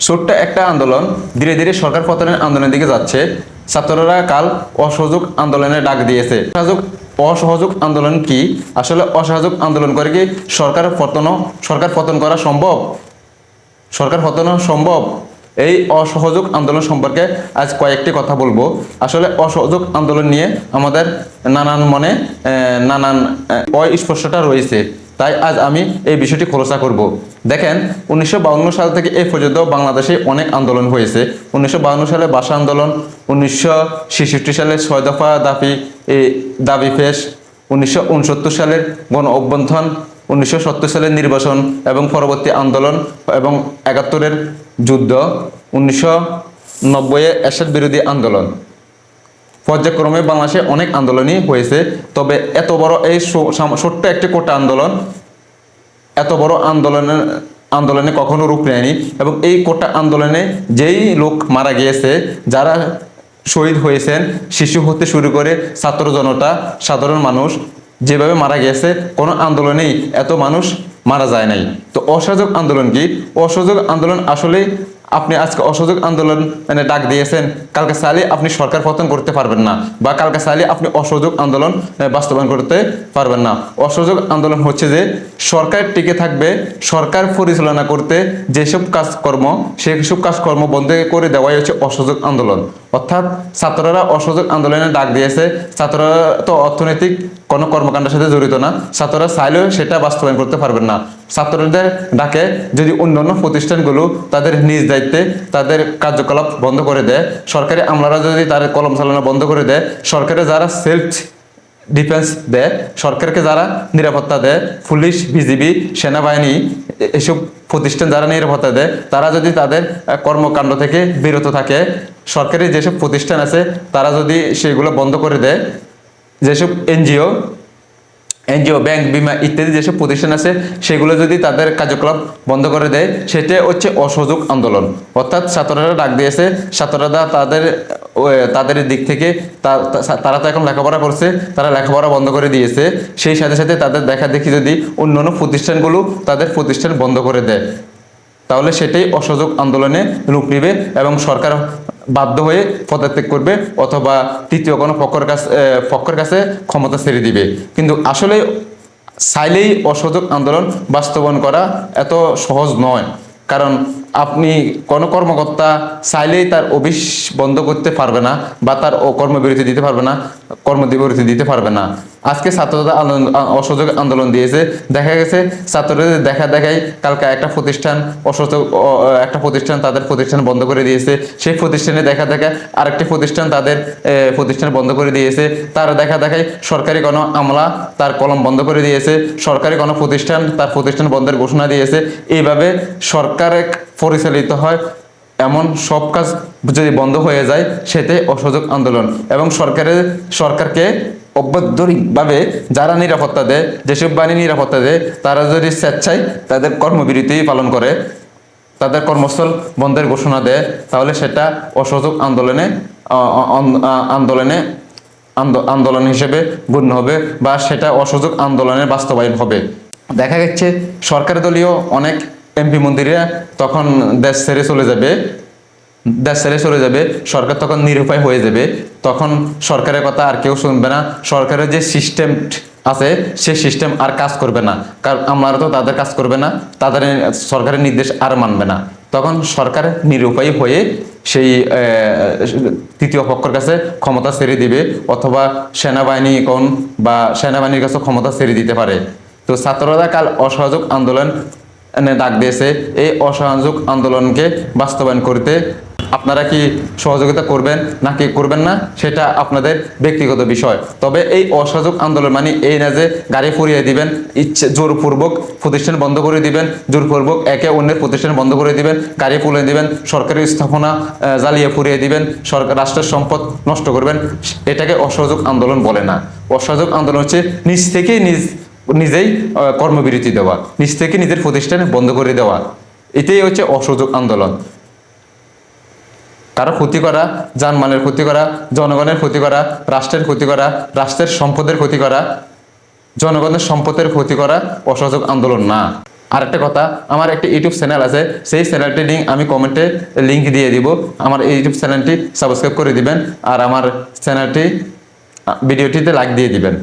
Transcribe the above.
ছোট্ট একটা আন্দোলন ধীরে ধীরে সরকার পতনের আন্দোলনের দিকে যাচ্ছে। ছাত্ররা কাল অসহযোগ আন্দোলনের ডাক দিয়েছে। অসহযোগ আন্দোলন কি? আসলে অসহযোগ আন্দোলন করে কি সরকার পতন করা সম্ভব? সরকার পতন সম্ভব? এই অসহযোগ আন্দোলন সম্পর্কে আজ কয়েকটি কথা বলবো। আসলে অসহযোগ আন্দোলন নিয়ে আমাদের নানান মনে নানান অস্পষ্টতা রয়েছে, তাই আজ আমি এই বিষয়টি খোলাসা করব। দেখেন, 1952 সাল থেকে এই পর্যন্ত বাংলাদেশে অনেক আন্দোলন হয়েছে। 1952 সালে ভাষা আন্দোলন, 1966 সালে 6 দফা দাবি পেশ, 1969 সালের গণ অভ্যুত্থান, 1970 সালের নির্বাচন এবং পরবর্তী আন্দোলন এবং 71-এর যুদ্ধ, 1990-এ এরশাদ বিরোধী আন্দোলন। পর্যায়ক্রমে বাংলাদেশে অনেক আন্দোলনই হয়েছে। তবে এত বড় এই ছোট্ট একটি কোটা আন্দোলন এত বড় আন্দোলনে কখনো রূপ নেয়নি। এবং এই কোটা আন্দোলনে যেই লোক মারা গিয়েছে, যারা শহীদ হয়েছেন, শিশু হতে শুরু করে ছাত্র জনতা, সাধারণ মানুষ যেভাবে মারা গিয়েছে, কোনো আন্দোলনেই এত মানুষ মারা যায় নাই। তো অসহযোগ আন্দোলন কি? অসহযোগ আন্দোলন আসলে আপনি আজকে অসহযোগ আন্দোলন ডাক দিয়েছেন, কালকে চাইলে আপনি সরকার পতন করতে পারবেন না, বা কালকে চাইলে আপনি অসহযোগ আন্দোলন বাস্তবায়ন করতে পারবেন না। অসহযোগ আন্দোলন হচ্ছে যে সরকার টিকে থাকবে, সরকার পরিচালনা করতে যেসব কাজকর্ম, সেসব কাজকর্ম বন্ধ করে দেওয়াই হচ্ছে অসহযোগ আন্দোলন। অর্থাৎ ছাত্ররা অসহযোগ আন্দোলনে ডাক দিয়েছে। ছাত্ররা তো অর্থনৈতিক কোনো কর্মকাণ্ডের সাথে জড়িত না, ছাত্ররা চাইলেও সেটা বাস্তবায়ন করতে পারবেন না। ছাত্রদের ডাকে যদি অন্যান্য প্রতিষ্ঠানগুলো তাদের নিজ দায়িত্বে তাদের কার্যকলাপ বন্ধ করে দেয়, সরকারি আমলারা যদি তাদের কলম চালানো বন্ধ করে দেয়, সরকারে যারা সেলফ ডিফেন্স দেয়, সরকারকে যারা নিরাপত্তা দেয়, পুলিশ, বিজিবি, সেনাবাহিনী, এসব প্রতিষ্ঠান যারা নিরাপত্তা দেয়, তারা যদি তাদের কর্মকাণ্ড থেকে বিরত থাকে, সরকারি যেসব প্রতিষ্ঠান আছে তারা যদি সেগুলো বন্ধ করে দেয়, যেসব এনজিও, ব্যাংক, বিমা ইত্যাদি যেসব প্রতিষ্ঠান আছে সেগুলো যদি তাদের কার্যকলাপ বন্ধ করে দেয়, সেটা হচ্ছে অসহযোগ আন্দোলন। অর্থাৎ ছাত্ররা ডাক দিয়েছে, ছাত্ররা তাদের দিক থেকে তারা তো এখন লেখাপড়া করছে, তারা লেখাপড়া বন্ধ করে দিয়েছে। সেই সাথে সাথে তাদের দেখা দেখি যদি অন্যান্য প্রতিষ্ঠানগুলো তাদের প্রতিষ্ঠান বন্ধ করে দেয়, তাহলে সেটাই অসহযোগ আন্দোলনে রূপ নেবে এবং সরকার বাধ্য হয়ে পদত্যাগ করবে অথবা তৃতীয় কোনো পক্ষের কাছে ক্ষমতা ছেড়ে দিবে। কিন্তু আসলে চাইলেই অসহযোগ আন্দোলন বাস্তবায়ন করা এত সহজ নয়। কারণ আপনি কোনো কর্মকর্তা চাইলেই তার অফিস বন্ধ করতে পারবে না, বা তার কর্মবিরতি দিতে পারবে না। আজকে ছাত্ররা অসহযোগ আন্দোলন দিয়েছে, দেখা গেছে ছাত্রদের দেখাই কালকে একটা প্রতিষ্ঠান তাদের প্রতিষ্ঠান বন্ধ করে দিয়েছে, সেই প্রতিষ্ঠানে দেখা আরেকটি প্রতিষ্ঠান তাদের প্রতিষ্ঠান বন্ধ করে দিয়েছে। তার দেখাই সরকারি কোনো আমলা তার কলম বন্ধ করে দিয়েছে, সরকারি কোনো প্রতিষ্ঠান তার প্রতিষ্ঠান বন্ধের ঘোষণা দিয়েছে। এইভাবে সরকারে পরিচালিত হয় এমন সব কাজ যদি বন্ধ হয়ে যায়, সেটাই অসহযোগ আন্দোলন। এবং সরকারকে অভ্যন্তরীণভাবে যারা নিরাপত্তা দেয়, যেসব বাহিনী নিরাপত্তা দেয়, তারা যদি স্বেচ্ছায় তাদের কর্মবিরতি পালন করে, তাদের কর্মস্থল বন্ধের ঘোষণা দেয়, তাহলে সেটা অসহযোগ আন্দোলন হিসেবে গণ্য হবে, বা সেটা অসহযোগ আন্দোলনের বাস্তবায়ন হবে। দেখা যাচ্ছে সরকারি দলীয় অনেক এমপি মন্ত্রীরা তখন দেশ ছেড়ে চলে যাবে, সরকার তখন নিরুপায় হয়ে যাবে। তখন সরকারের কথা আর কেউ শুনবে না, সরকারের যে সিস্টেম আছে সে সিস্টেম আর কাজ করবে না, কারণ আমরা তো তাদের কাজ করবে না, তাদের সরকারের নির্দেশ আর মানবে না। তখন সরকার নিরুপায় হয়ে সেই তৃতীয় পক্ষের কাছে ক্ষমতা ছেড়ে দিবে, অথবা সেনাবাহিনীর কাছে ক্ষমতা ছেড়ে দিতে পারে। তো ছাত্ররা কাল অসহযোগ আন্দোলন ডাক দিয়েছে। এই অসহযোগ আন্দোলনকে বাস্তবায়ন করতে আপনারা কি সহযোগিতা করবেন নাকি করবেন না, সেটা আপনাদের ব্যক্তিগত বিষয়। তবে এই অসহযোগ আন্দোলন মানে এই না যে গাড়ি পুড়িয়ে দিবেন, জোরপূর্বক প্রতিষ্ঠান বন্ধ করে দিবেন, জোরপূর্বক একে অন্যের প্রতিষ্ঠান বন্ধ করে দিবেন, গাড়ি পুড়িয়ে দিবেন, সরকারি স্থাপনা জ্বালিয়ে পুড়িয়ে দিবেন, রাষ্ট্রের সম্পদ নষ্ট করবেন, এটাকে অসহযোগ আন্দোলন বলে না। অসহযোগ আন্দোলন হচ্ছে নিজেই কর্মবিরতি দেওয়া, নিজ থেকে নিজের প্রতিষ্ঠান বন্ধ করে দেওয়া, এটাই হচ্ছে অসহযোগ আন্দোলন। কারো ক্ষতি করা, জানমালের ক্ষতি করা, জনগণের ক্ষতি করা, রাষ্ট্রের ক্ষতি করা, রাষ্ট্রের সম্পদের ক্ষতি করা, জনগণের সম্পদের ক্ষতি করা অসহযোগ আন্দোলন না। আরেকটা কথা, আমার একটা ইউটিউব চ্যানেল আছে, সেই চ্যানেলটির লিঙ্ক আমি কমেন্টে লিঙ্ক দিয়ে দিব। আমার এই ইউটিউব চ্যানেলটি সাবস্ক্রাইব করে দিবেন আর আমার চ্যানেলটি ভিডিওটিতে লাইক দিয়ে দিবেন।